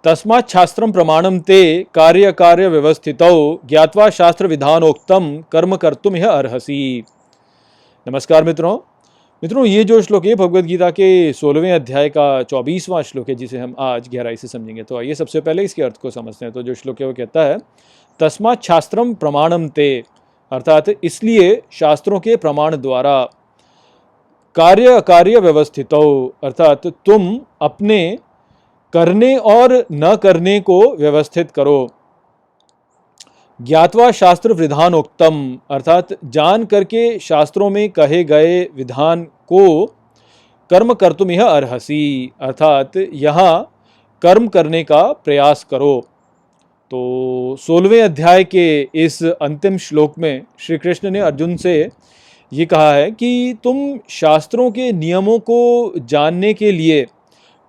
तस्मात् शास्त्रम प्रमाणम ते कार्य कार्य व्यवस्थितौ ज्ञात्वा शास्त्र विधानोक्तम कर्म कर्तुम यह अर्हसि। नमस्कार मित्रों, ये जो श्लोक है भगवद गीता के 16वें अध्याय का 24वां श्लोक है, जिसे हम आज गहराई से समझेंगे। तो आइए सबसे पहले इसके अर्थ को समझते हैं। तो जो श्लोक है वो कहता है, तस्मात् शास्त्रम प्रमाणम ते, अर्थात इसलिए शास्त्रों के प्रमाण द्वारा, कार्य अकार्य व्यवस्थितौ, अर्थात तुम अपने करने और न करने को व्यवस्थित करो। ज्ञात्वा शास्त्र विधानोक्तम, अर्थात जान करके शास्त्रों में कहे गए विधान को कर्म कर्तुम यह अर्हसि, अर्थात यहाँ कर्म करने का प्रयास करो। तो 16वें अध्याय के इस अंतिम श्लोक में श्री कृष्ण ने अर्जुन से ये कहा है कि तुम शास्त्रों के नियमों को जानने के लिए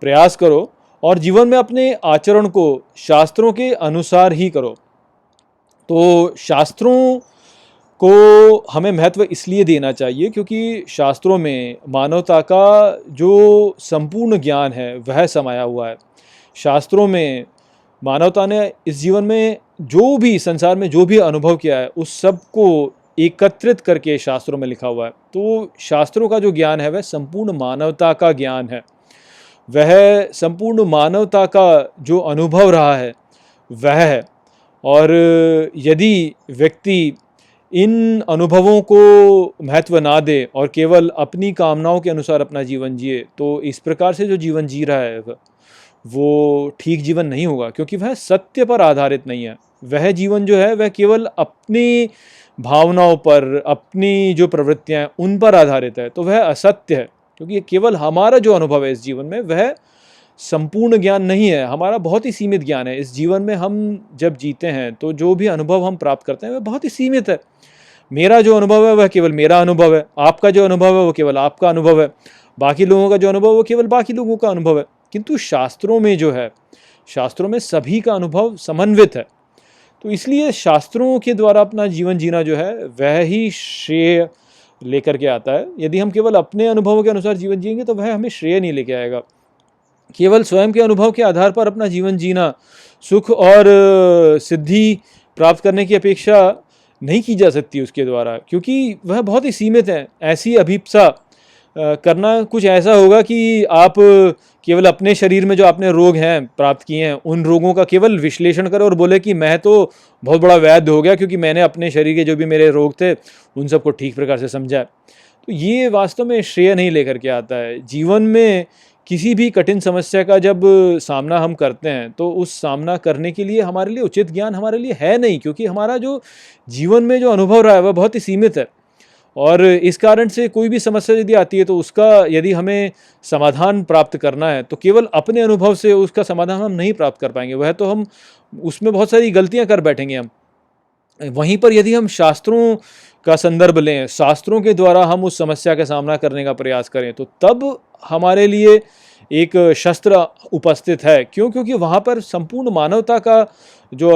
प्रयास करो और जीवन में अपने आचरण को शास्त्रों के अनुसार ही करो। तो शास्त्रों को हमें महत्व इसलिए देना चाहिए क्योंकि शास्त्रों में मानवता का जो संपूर्ण ज्ञान है वह समाया हुआ है। शास्त्रों में मानवता ने इस जीवन में जो भी, संसार में जो भी अनुभव किया है उस सब को एकत्रित करके शास्त्रों में लिखा हुआ है। तो शास्त्रों का जो ज्ञान है वह संपूर्ण मानवता का ज्ञान है। वह संपूर्ण मानवता का जो अनुभव रहा है वह है। और यदि व्यक्ति इन अनुभवों को महत्व ना दे और केवल अपनी कामनाओं के अनुसार अपना जीवन जिए, तो इस प्रकार से जो जीवन जी रहा है वो ठीक जीवन नहीं होगा, क्योंकि वह सत्य पर आधारित नहीं है। वह जीवन जो है वह केवल अपनी भावनाओं पर, अपनी जो प्रवृत्तियां हैं उन पर आधारित है, तो वह असत्य है। क्योंकि केवल हमारा जो अनुभव है इस जीवन में वह संपूर्ण ज्ञान नहीं है, हमारा बहुत ही सीमित ज्ञान है। इस जीवन में हम जब जीते हैं तो जो भी अनुभव हम प्राप्त करते हैं वह बहुत ही सीमित है। मेरा जो अनुभव है वह केवल मेरा अनुभव है, आपका जो अनुभव है वो केवल आपका अनुभव है, बाकी लोगों का जो अनुभव है वो केवल बाकी लोगों का अनुभव है। किंतु शास्त्रों में जो है, शास्त्रों में सभी का अनुभव समन्वित है। तो इसलिए शास्त्रों के द्वारा अपना जीवन जीना जो है वह ही श्रेय लेकर के आता है। यदि हम केवल अपने अनुभवों के अनुसार जीवन जिएंगे तो वह हमें श्रेय नहीं लेके आएगा। केवल स्वयं के अनुभव के आधार पर अपना जीवन जीना सुख और सिद्धि प्राप्त करने की अपेक्षा नहीं की जा सकती उसके द्वारा, क्योंकि वह बहुत ही सीमित है। ऐसी अभिप्सा करना कुछ ऐसा होगा कि आप केवल अपने शरीर में जो आपने रोग हैं प्राप्त किए हैं उन रोगों का केवल विश्लेषण करें और बोले कि मैं तो बहुत बड़ा वैद्य हो गया क्योंकि मैंने अपने शरीर के जो भी मेरे रोग थे उन सबको ठीक प्रकार से समझा। तो ये वास्तव में श्रेय नहीं लेकर के आता है। जीवन में किसी भी कठिन समस्या का जब सामना हम करते हैं तो उस सामना करने के लिए हमारे लिए उचित ज्ञान हमारे लिए है नहीं, क्योंकि हमारा जो जीवन में जो अनुभव रहा है वह बहुत ही सीमित है। और इस कारण से कोई भी समस्या यदि आती है तो उसका यदि हमें समाधान प्राप्त करना है तो केवल अपने अनुभव से उसका समाधान हम नहीं प्राप्त कर पाएंगे। वह तो हम उसमें बहुत सारी गलतियां कर बैठेंगे हम। वहीं पर यदि हम शास्त्रों का संदर्भ लें, शास्त्रों के द्वारा हम उस समस्या का सामना करने का प्रयास करें, तो तब हमारे लिए एक शस्त्र उपस्थित है। क्यों? क्योंकि वहाँ पर संपूर्ण मानवता का जो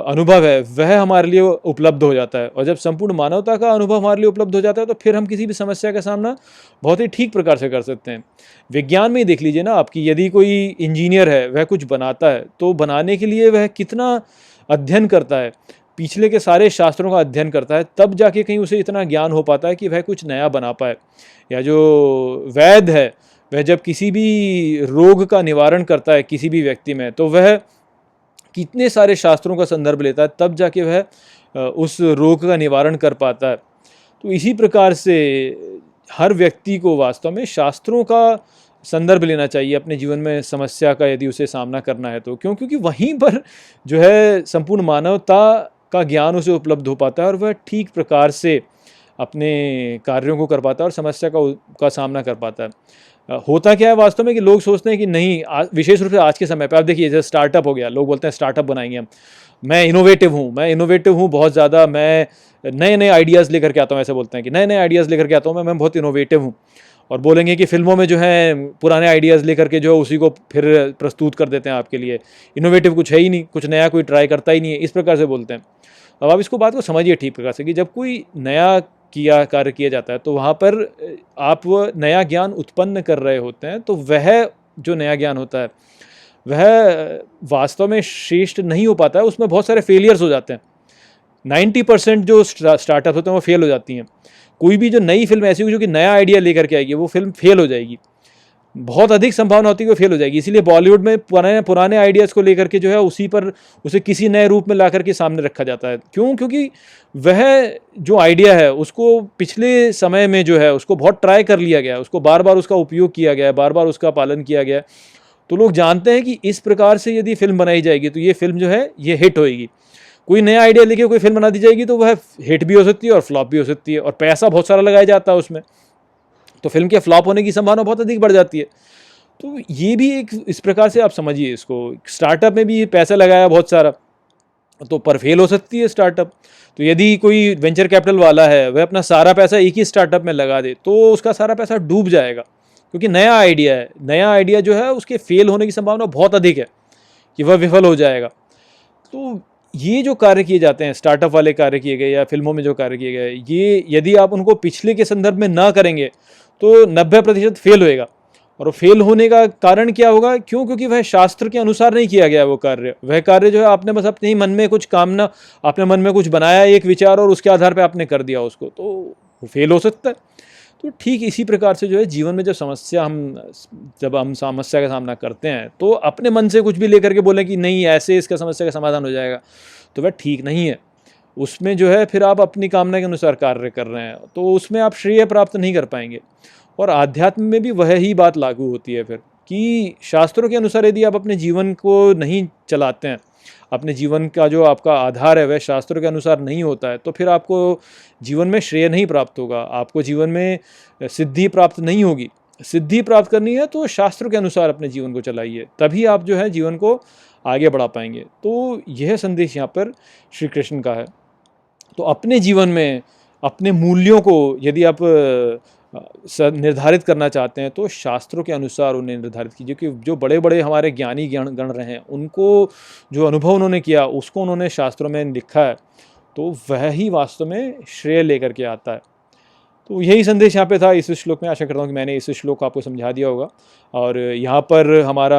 अनुभव है वह हमारे लिए उपलब्ध हो जाता है। और जब संपूर्ण मानवता का अनुभव हमारे लिए उपलब्ध हो जाता है तो फिर हम किसी भी समस्या का सामना बहुत ही ठीक प्रकार से कर सकते हैं। विज्ञान में ही देख लीजिए ना आपकी, यदि कोई इंजीनियर है वह कुछ बनाता है तो बनाने के लिए वह कितना अध्ययन करता है, पिछले के सारे शास्त्रों का अध्ययन करता है, तब जाके कहीं उसे इतना ज्ञान हो पाता है कि वह कुछ नया बना पाए। या जो वैद्य है वह जब किसी भी रोग का निवारण करता है किसी भी व्यक्ति में, तो वह कितने सारे शास्त्रों का संदर्भ लेता है, तब जाके वह उस रोग का निवारण कर पाता है। तो इसी प्रकार से हर व्यक्ति को वास्तव में शास्त्रों का संदर्भ लेना चाहिए अपने जीवन में समस्या का यदि उसे सामना करना है तो। क्यों? क्योंकि वहीं पर जो है संपूर्ण मानवता का ज्ञान उसे उपलब्ध हो पाता है और वह ठीक प्रकार से अपने कार्यों को कर पाता है और समस्या का सामना कर पाता है। होता क्या है वास्तव में कि लोग सोचते हैं कि नहीं, विशेष रूप से आज के समय पे आप देखिए जैसे स्टार्टअप हो गया, लोग बोलते हैं स्टार्टअप बनाएंगे हम, मैं इनोवेटिव हूँ बहुत ज़्यादा, मैं नए नए आइडियाज़ लेकर के आता हूँ। ऐसे बोलते हैं कि नए नए आइडियाज़ लेकर के आता हूँ मैं बहुत इनोवेटिव हूँ। और बोलेंगे कि फिल्मों में जो है पुराने आइडियाज़ लेकर के जो उसी को फिर प्रस्तुत कर देते हैं आपके लिए, इनोवेटिव कुछ है ही नहीं, कुछ नया कोई ट्राई करता ही नहीं है, इस प्रकार से बोलते हैं। अब आप इसको बात को समझिए ठीक प्रकार से कि जब कोई नया कार्य किया जाता है तो वहाँ पर आप नया ज्ञान उत्पन्न कर रहे होते हैं, तो वह जो नया ज्ञान होता है वह वास्तव में श्रेष्ठ नहीं हो पाता है, उसमें बहुत सारे फेलियर्स हो जाते हैं। 90% जो स्टार्टअप होते हैं वो फेल हो जाती हैं। कोई भी जो नई फिल्म ऐसी होगी जो कि नया आइडिया लेकर के आएगी, वो फिल्म फेल हो जाएगी, बहुत अधिक संभावना होती है कि वो फेल हो जाएगी। इसीलिए बॉलीवुड में पुराने पुराने आइडियाज़ को लेकर के जो है उसी पर उसे किसी नए रूप में ला करके सामने रखा जाता है। क्यों? क्योंकि वह जो आइडिया है उसको पिछले समय में जो है उसको बहुत ट्राई कर लिया गया है, उसको बार बार उसका उपयोग किया गया है, बार बार उसका पालन किया गया है। तो लोग जानते हैं कि इस प्रकार से यदि फिल्म बनाई जाएगी तो ये फिल्म जो है ये हिट होएगी। कोई नया आइडिया लेके कोई फिल्म बना दी जाएगी तो वह हिट भी हो सकती है और फ्लॉप भी हो सकती है, और पैसा बहुत सारा लगाया जाता है उसमें, तो फिल्म के फ्लॉप होने की संभावना बहुत अधिक बढ़ जाती है। तो ये भी एक इस प्रकार से आप समझिए इसको, स्टार्टअप में भी पैसा लगाया बहुत सारा तो पर फेल हो सकती है स्टार्टअप। तो यदि कोई वेंचर कैपिटल वाला है वह अपना सारा पैसा एक ही स्टार्टअप में लगा दे तो उसका सारा पैसा डूब जाएगा, क्योंकि नया आइडिया है। नया आइडिया जो है उसके फेल होने की संभावना बहुत अधिक है कि वह विफल हो जाएगा। तो ये जो कार्य किए जाते हैं, स्टार्टअप वाले कार्य किए गए या फिल्मों में जो कार्य किए गए, ये यदि आप उनको पिछले के संदर्भ में ना करेंगे तो 90% फेल होएगा। और फेल होने का कारण क्या होगा? क्यों? क्योंकि वह शास्त्र के अनुसार नहीं किया गया वो कार्य। वह कार्य जो है आपने बस अपने ही मन में कुछ कामना, आपने मन में कुछ बनाया एक विचार और उसके आधार पे आपने कर दिया उसको, तो वो फेल हो सकता है। तो ठीक इसी प्रकार से जो है जीवन में जब हम समस्या का सामना करते हैं तो अपने मन से कुछ भी लेकर के बोलें कि नहीं ऐसे इसका समस्या का समाधान हो जाएगा, तो वह ठीक नहीं है। उसमें जो है फिर आप अपनी कामना के अनुसार कार्य कर रहे हैं, तो उसमें आप श्रेय प्राप्त नहीं कर पाएंगे। और आध्यात्म में भी वह ही बात लागू होती है फिर, कि शास्त्रों के अनुसार यदि आप अपने जीवन को नहीं चलाते हैं, अपने जीवन का जो आपका आधार है वह शास्त्रों के अनुसार नहीं होता है, तो फिर आपको जीवन में श्रेय नहीं प्राप्त होगा, आपको जीवन में सिद्धि प्राप्त नहीं होगी। सिद्धि प्राप्त करनी है तो शास्त्रों के अनुसार अपने जीवन को चलाइए, तभी आप जो है जीवन को आगे बढ़ा पाएंगे। तो यह संदेश यहाँ पर श्री कृष्ण का है। तो अपने जीवन में अपने मूल्यों को यदि आप निर्धारित करना चाहते हैं तो शास्त्रों के अनुसार उन्हें निर्धारित कीजिए, कि जो बड़े बड़े हमारे ज्ञानी गण रहे हैं उनको जो अनुभव उन्होंने किया उसको उन्होंने शास्त्रों में लिखा है, तो वह ही वास्तव में श्रेय लेकर के आता है। तो यही संदेश यहाँ पे था इस श्लोक में। आशा करता हूँ कि मैंने इस श्लोक को आपको समझा दिया होगा। और यहाँ पर हमारा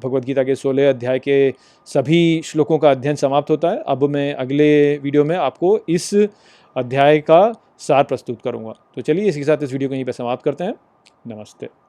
भगवद गीता के 16 अध्याय के सभी श्लोकों का अध्ययन समाप्त होता है। अब मैं अगले वीडियो में आपको इस अध्याय का सार प्रस्तुत करूँगा। तो चलिए इसके साथ इस वीडियो को यहीं पर समाप्त करते हैं। नमस्ते।